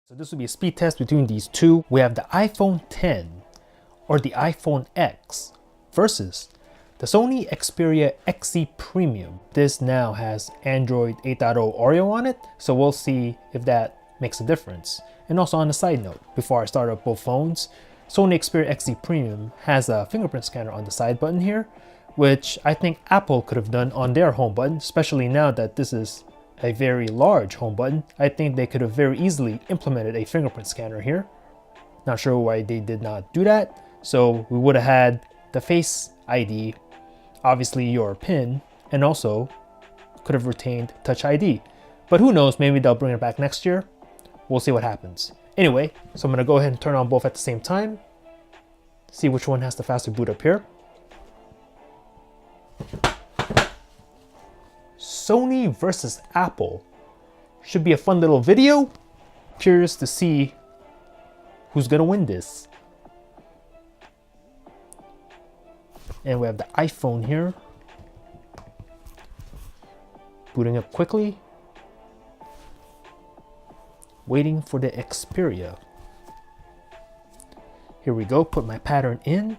So this will be a speed test between these two. We have the iPhone X or the iPhone X versus the Sony Xperia XZ Premium. This now has Android 8.0 Oreo on it, so we'll see if that makes a difference. And also on a side note, before I start up both phones, Sony Xperia XZ Premium has a fingerprint scanner on the side button here, which I think Apple could have done on their home button, especially now that this is a very large home button. I think they could have very easily implemented a fingerprint scanner here. Not sure why they did not do that. So we would have had the Face ID, obviously your PIN, and also could have retained Touch ID. But who knows, maybe they'll bring it back next year. We'll see what happens. Anyway, so I'm gonna go ahead and turn on both at the same time. See which one has the faster boot up here. Sony versus Apple. Should be a fun little video. Curious to see who's gonna win this. And we have the iPhone here. Booting up quickly. Waiting for the Xperia. Here we go, put my pattern in.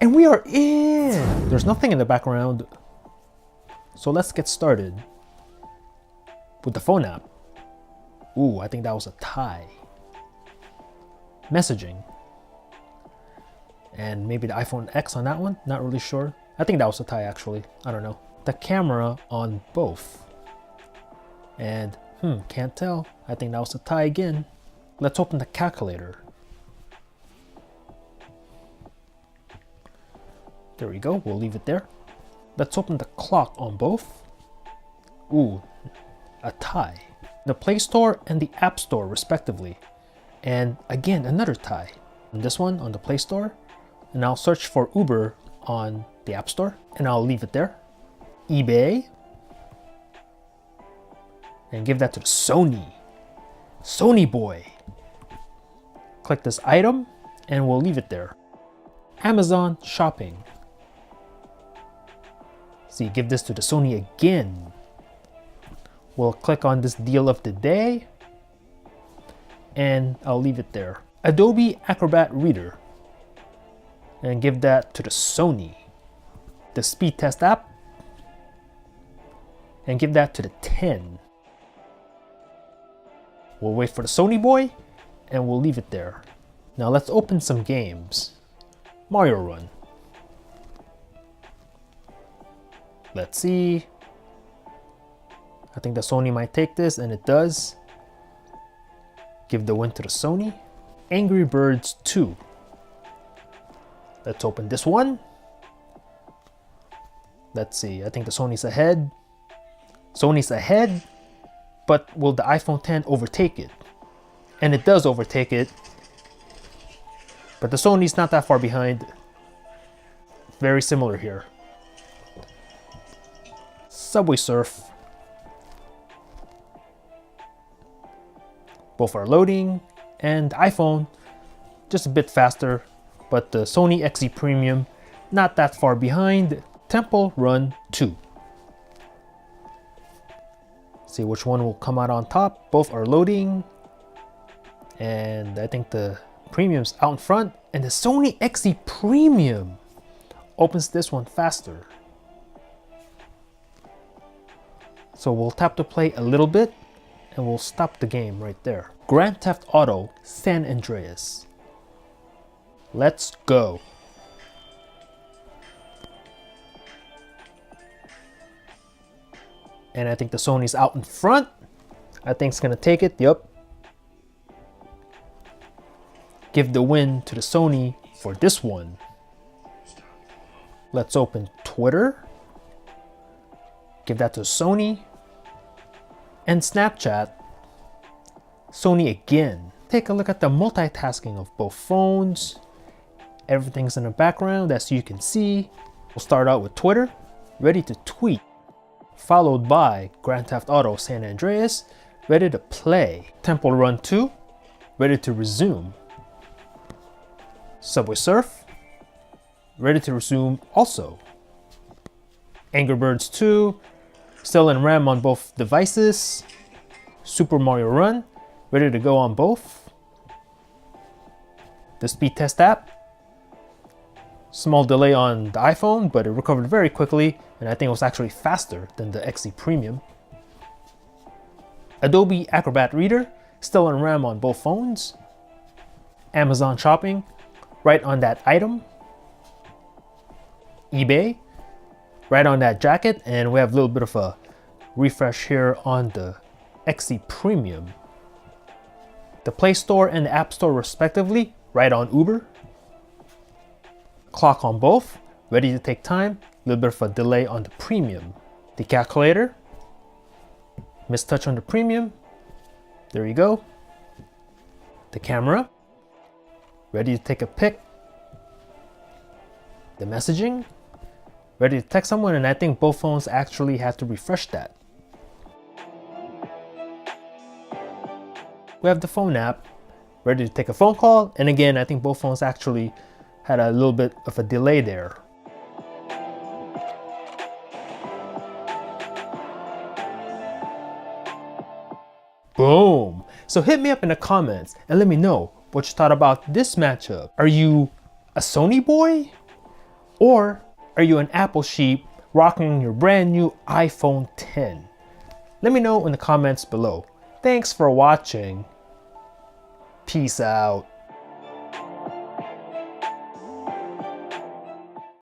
And we are in! There's nothing in the background. So let's get started with the phone app. Ooh, I think that was a tie. Messaging. And maybe the iPhone X on that one, not really sure. I think that was a tie actually, I don't know. The camera on both. And can't tell. I think that was a tie again. Let's open the calculator. There we go, we'll leave it there. Let's open the clock on both. Ooh, a tie. The Play Store and the App Store respectively. And again, another tie. And this one on the Play Store. And I'll search for Uber on the App Store. And I'll leave it there. eBay. And give that to the Sony. Sony boy. Click this item and we'll leave it there. Amazon shopping. See, give this to the Sony again. We'll click on this deal of the day and I'll leave it there. Adobe Acrobat Reader and give that to the Sony. The speed test app and give that to the 10. We'll wait for the Sony boy and we'll leave it there. Now let's open some games. Mario Run. Let's see. I think the Sony might take this, and it does. Give the win to the Sony. Angry Birds 2. Let's open this one. Let's see, I think the Sony's ahead. Sony's ahead, but will the iPhone X overtake it? And it does overtake it. But the Sony's not that far behind. Very similar here. Subway Surf. Both are loading, and iPhone just a bit faster, but the Sony XZ Premium not that far behind. Temple Run 2. See which one will come out on top. Both are loading, and I think the Premium's out in front, and the Sony XZ Premium opens this one faster. So we'll tap to play a little bit and we'll stop the game right there. Grand Theft Auto San Andreas. Let's go. And I think the Sony's out in front. I think it's gonna take it, yep. Give the win to the Sony for this one. Let's open Twitter. Give that to Sony. And Snapchat. Sony again. Take a look at the multitasking of both phones. Everything's in the background as you can see. We'll start out with Twitter. Ready to tweet. Followed by Grand Theft Auto San Andreas. Ready to play. Temple Run 2. Ready to resume. Subway Surf. Ready to resume also. Angry Birds 2. Still in RAM on both devices. Super Mario Run. Ready to go on both. The speed test app. Small delay on the iPhone, but it recovered very quickly, and I think it was actually faster than the XZ Premium. Adobe Acrobat Reader, still on RAM on both phones. Amazon Shopping, right on that item. eBay, right on that jacket, and we have a little bit of a refresh here on the XZ Premium. The Play Store and the App Store respectively, right on Uber. Clock on both, ready to take time, a little bit of a delay on the Premium. The calculator, mistouch on the Premium, there you go. The camera, ready to take a pic. The messaging, ready to text someone, and I think both phones actually had to refresh that. We have the phone app, ready to take a phone call, and again, I think both phones actually had a little bit of a delay there. Boom! So hit me up in the comments and let me know what you thought about this matchup. Are you a Sony boy? Or are you an Apple sheep rocking your brand new iPhone 10? Let me know in the comments below. Thanks for watching. Peace out.